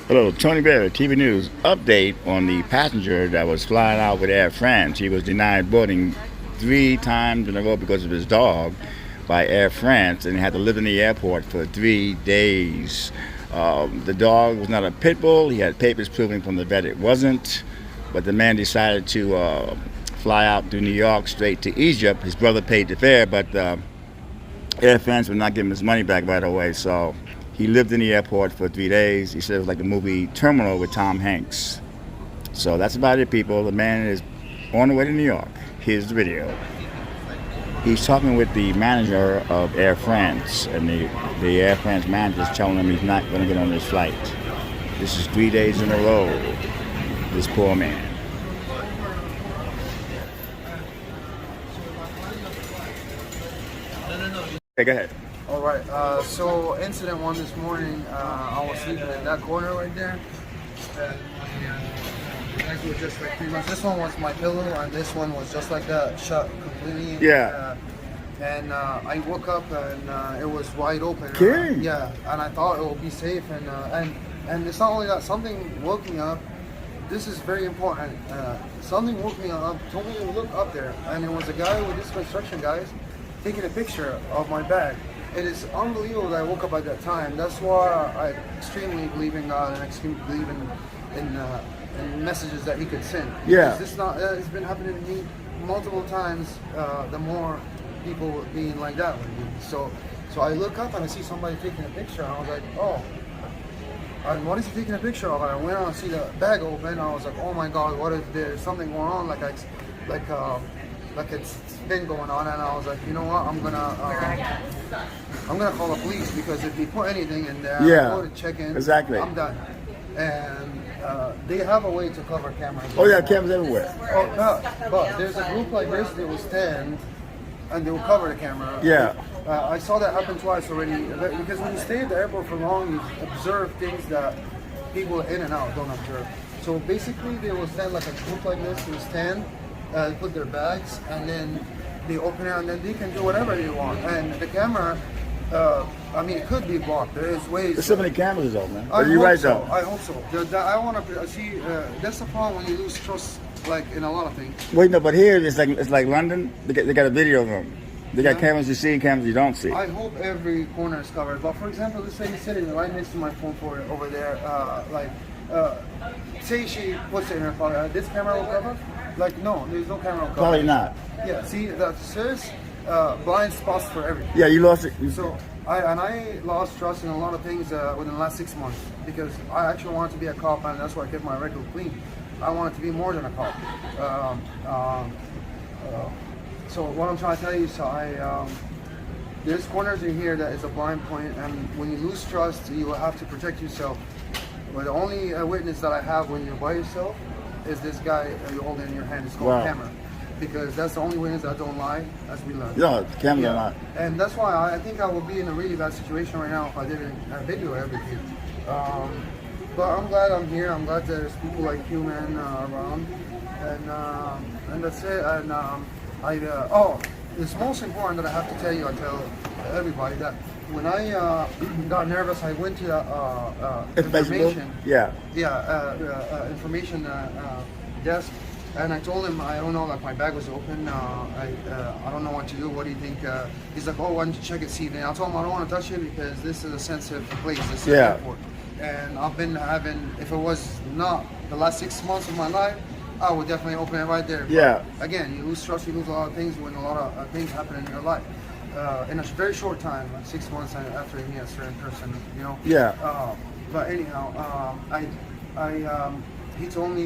Hello, Tony Berry, TV News. Update on the passenger that was flying out with Air France. He was denied boarding 3 times in a row because of his dog by Air France, and he had to live in the airport for 3 days. The dog was not a pit bull. He had papers proving from the vet it wasn't, but the man decided to fly out through New York straight to Egypt. His brother paid the fare, but Air France would not give him his money back right away, so he lived in the airport for 3 days. He said it was like the movie Terminal with Tom Hanks. So that's about it, people. The man is on the way to New York. Here's the video. He's talking with the manager of Air France, and the Air France manager is telling him he's not going to get on this flight. This is 3 days in a row. This poor man. Okay, go ahead. All right. So incident one this morning, I was sleeping in that corner right there. The guys were just like pretty much. This one was my pillow, and this one was just like that, shut completely. Yeah. And I woke up and it was wide open. Okay. Yeah. And I thought it would be safe, and it's not only that. Something woke me up. This is very important. Something woke me up, told me to look up there, and it was a guy with these construction guys taking a picture of my bag. It is unbelievable that I woke up at that time. That's why I extremely believe in God and extremely believe in messages that He could send. Yeah. This not it's been happening to me multiple times. The more people being like that with me. So I look up and I see somebody taking a picture, and I was like, oh. And what is he taking a picture of? And I went out and see the bag open. I was like, oh my God, what is there? Something going on? Like it's been going on, and I was like, you know what? I'm gonna call the police, because if you put anything in there, Yeah, go to check in. exactly. I'm done. And they have a way to cover cameras. Oh, yeah, cameras everywhere. Oh, but there's a group like this. They will stand and they will cover the camera. Yeah. I saw that happen twice already. Because when you stay at the airport for long, you observe things that people in and out don't observe. So basically, they will stand like a group like this. They will stand, put their bags, and then they open it, and then they can do whatever they want. And the camera, I mean, it could be blocked. There is ways. There's so many cameras though, man. I You're hope right so. though. I hope so. I want to see. That's the problem when you lose trust, like in a lot of things. Wait, no, but here it's like London. They got a video room. They got Yeah. cameras you see and cameras you don't see. I hope every corner is covered. But for example, let's say he's sitting right next to my phone for over there. Say she puts it in her pocket. This camera will cover? Like no, there's no camera will cover. Probably not. Yeah. See, there's blind spots for everything. Yeah, you lost it. So I lost trust in a lot of things within the last 6 months, because I actually wanted to be a cop, and that's why I kept my record clean. I wanted to be more than a cop. So what I'm trying to tell you is there's corners in here that is a blind point, and when you lose trust, you will have to protect yourself. But the only witness that I have when you're by yourself is this guy you hold in your hand. It's called Wow. camera. Because that's the only witness that don't lie, as we learn. No, the cameras are not. And that's why I think I would be in a really bad situation right now if I didn't video everything. But I'm glad I'm here. I'm glad there's people like you, man, around. And that's it. And it's most important that I have to tell you, I tell everybody, that when I got nervous, I went to information. Yeah. Information desk. And I told him, I don't know, like my bag was open. I don't know what to do. What do you think? He's like, oh, why don't you check it, see? And I told him I don't want to touch it because this is a sensitive place. This is an airport. And I've been having, if it was not the last 6 months of my life, I would definitely open it right there. But Yeah. again, you lose trust, you lose a lot of things when a lot of things happen in your life. In a very short time, like 6 months after you meet a certain person, you know. Yeah. But anyhow, he told me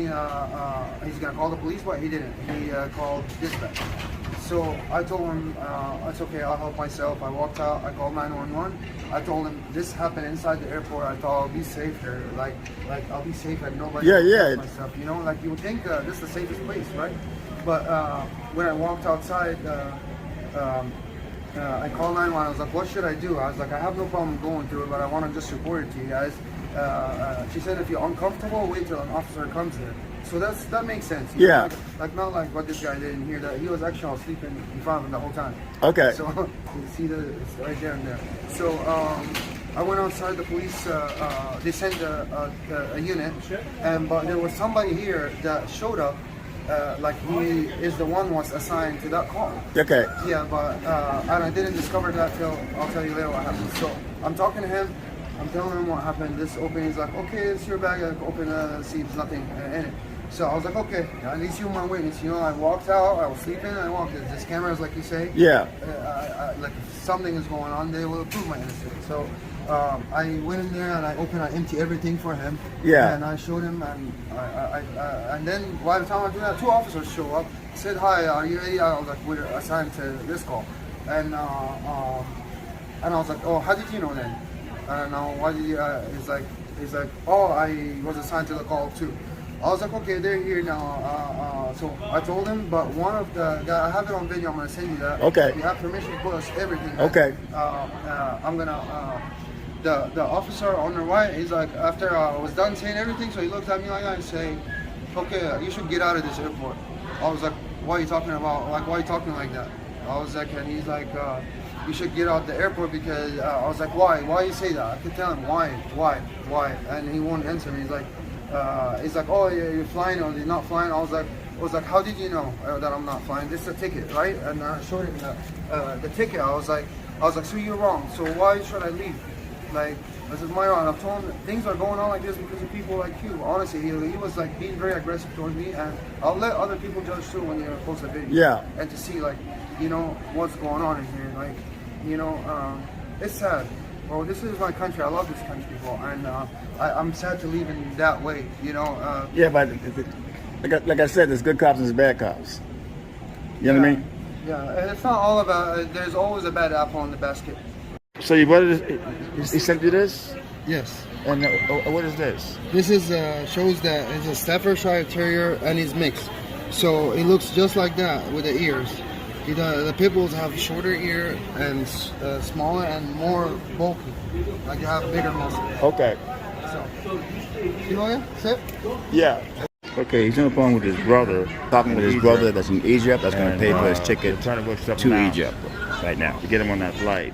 he's gonna call the police, but he didn't. He called dispatch. So I told him it's okay, I'll help myself. I walked out, I called 911. I told him this happened inside the airport. I thought I'll be safe here, like I'll be safe and nobody. Yeah. Myself, you know, like you would think this is the safest place, right? But when I walked outside. I called 911. I was like, what should I do? I was like, I have no problem going through it, but I want to just report it to you guys. She said, if you're uncomfortable, wait till an officer comes here. So that makes sense. Yeah. Like not like what this guy did in here. That he was actually sleeping in front of him the whole time. Okay. So you see that it's right there and there. So I went outside. The police they sent a unit, but there was somebody here that showed up. Like he is the one was assigned to that call. Okay. Yeah, but and I didn't discover that till I'll tell you later what happened. So I'm talking to him. I'm telling him what happened. This opening is like, okay, it's your bag. I open, see there's nothing in it. So I was like, okay, at least you're my witness. You know, I walked out. I was sleeping. I walked. This camera is like you say. Yeah. Like if something is going on, they will prove my innocence. So I went in there and I opened. I emptied everything for him. Yeah. And I showed him, and and then by the time I do that, 2 officers show up. Said, "Hi, are you ready?" I was like, "We're assigned to this call," and I was like, "Oh, how did you know then?" I don't know. Why did you? He's like, "Oh, I was assigned to the call too." I was like, okay, they're here now. So I told him, but one of the guys, I have it on video. I'm gonna send you that. Okay. You have permission to put us everything. Okay. I'm gonna. The officer on the right, he's like, after I was done saying everything, so he looks at me like that and say, okay, you should get out of this airport. I was like, what are you talking about? Like, why are you talking like that? I was like, and he's like, you should get out the airport because I was like, why? Why you say that? I could tell him why, and he won't answer me. He's like, oh, you're flying or you're not flying. I was like, how did you know that I'm not flying? This is a ticket, right? And I showed him the ticket. I was like, so you're wrong. So why should I leave? Like, this is my wrong. I've told him things are going on like this because of people like you. Honestly, he was like being very aggressive towards me, and I'll let other people judge too when you post a video. Yeah. And to see like, you know, what's going on in here. Like, you know, it's sad. Well, this is my country. I love this country, bro, and I'm sad to leave in that way. You know. Yeah, but like I said, there's good cops and there's bad cops. You know what I mean? Yeah, and it's not all about. There's always a bad apple in the basket. So you what is he sent you this? Yes. And what is this? This is shows that it's a Staffordshire Terrier and he's mixed. So it looks just like that with the ears. The pit bulls have shorter ear and smaller and more bulky. Like they have bigger muscles. Okay. So, you know it? Sit. Yeah. Okay, he's on the phone with his brother, talking with his brother that's in Egypt, that's going to pay for his ticket to Egypt right now to get him on that flight.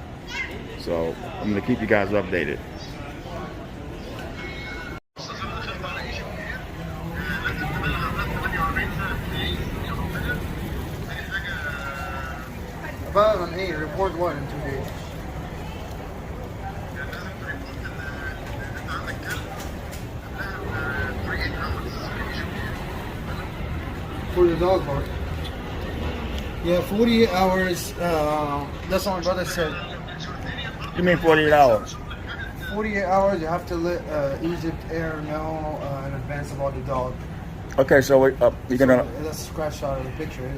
So I'm going to keep you guys updated. About an 8, report what in 2 days? For the dog park. Yeah, 48 hours. That's what my brother said. You mean 48 hours? 48 hours, you have to let Egypt Air know in advance about the dog. Okay, so you're gonna. So that's a screenshot of the picture.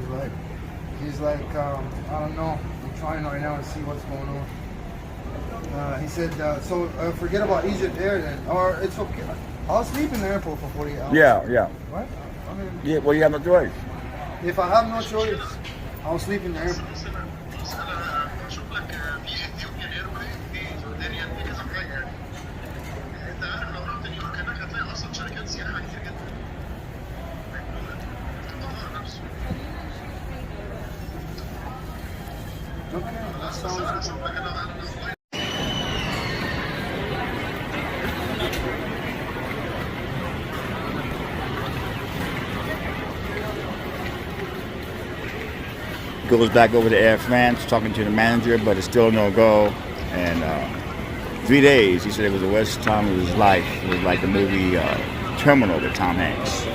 He's like, I don't know. I'm trying right now to see what's going on. He said, so forget about Egypt Air then, or it's okay. I'll sleep in the airport for 48 hours. Yeah. Right? I mean, Yeah. Well, you have no choice. if I have no choice, I'll sleep in the airport. Okay, that sounds good. Goes back over to Air France, talking to the manager, but it's still no go. And 3 days, he said it was the worst time of his life. It was like the movie Terminal with Tom Hanks.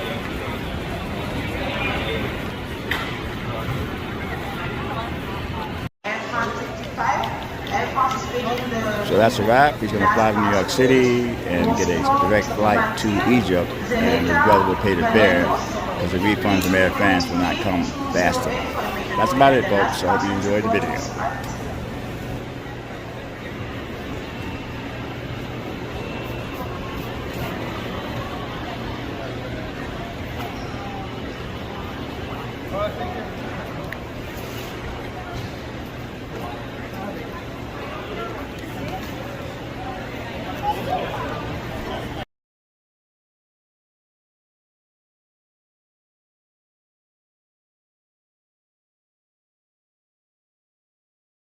So that's a wrap. He's going to fly to New York City and get a direct flight to Egypt, and his brother will pay the fare because the refund from Air France will not come faster. That's about it, folks. I hope you enjoyed the video.